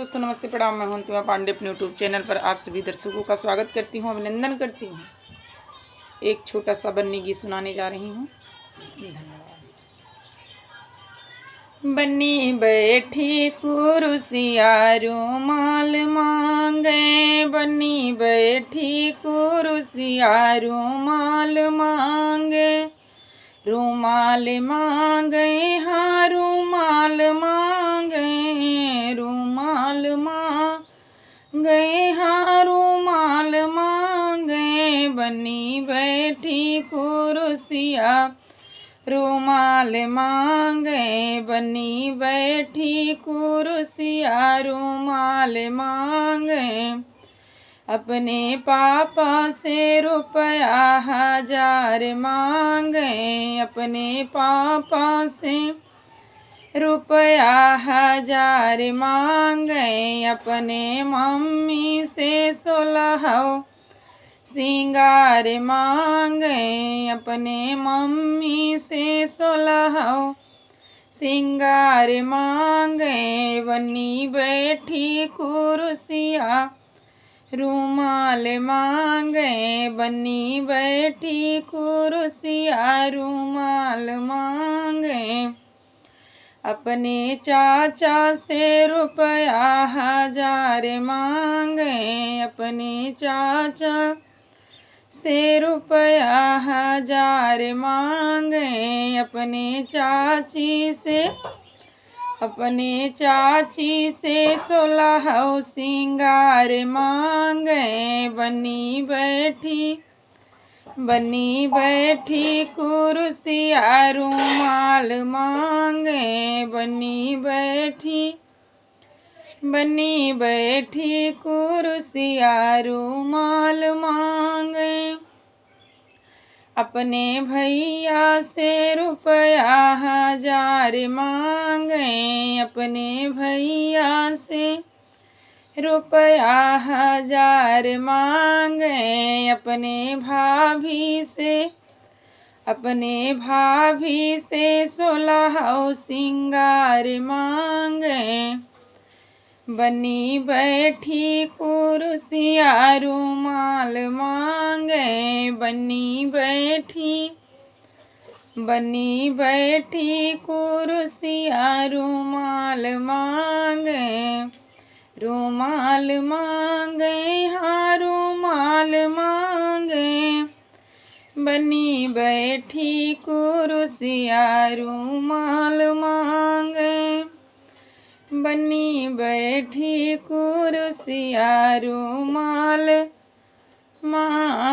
दोस्तों, नमस्ते, प्रणाम। मैं हूं अंतिमा पांडे अपने यूट्यूब चैनल पर आप सभी दर्शकों का स्वागत करती हूं, अभिनंदन करती हूं। एक छोटा सा बन्नी गीत सुनाने जा रही हूं। बन्नी बैठी कुरुसिया रुमाल मांगे, बन्नी बैठी कुरुसिया रुमाल मांगे, रुमाल मांगे, हाँ रुमाल मांगे, रुमाल मांगे, हाँ रुमाल मांगे। बन्नी बैठी कुरुसिया रुमाल मांगे, बन्नी बैठी कुरुसिया रुमाल मांगे। अपने पापा से रुपया 1000 मांगे, अपने पापा से रुपया 1000 मांगे। अपने मम्मी से 16 सिंगार मांगे, अपने मम्मी से 16 सिंगार मांगे। बन्नी बैठी कुरुसिया रुमाल मांगे, बन्नी बैठी कुरुसिया रुमाल मांगे। अपने चाचा से रुपया 1000 मांगे, अपने चाचा से रुपया 1000 मांगे। अपने चाची से 16 सिंगार मांगे। बन्नी बैठी कुरुसिया रुमाल मांगे, बन्नी बैठी कुरुसिया रुमाल मांगे। अपने भैया से रुपया 1000 मांगे, अपने भैया से रुपया 1000 मांगे। अपने भाभी से 16 सिंगार मांगे। बन्नी बैठी कुरुसिया रुमाल मांगे, बन्नी बैठी कुरुसिया रुमाल मांगे, रुमाल मांगे, हाँ रुमाल मांगे। बन्नी बैठी कुरुसिया रुमाल मांगे, बन्नी बैठी कुरुसिया रुमाल मांगे।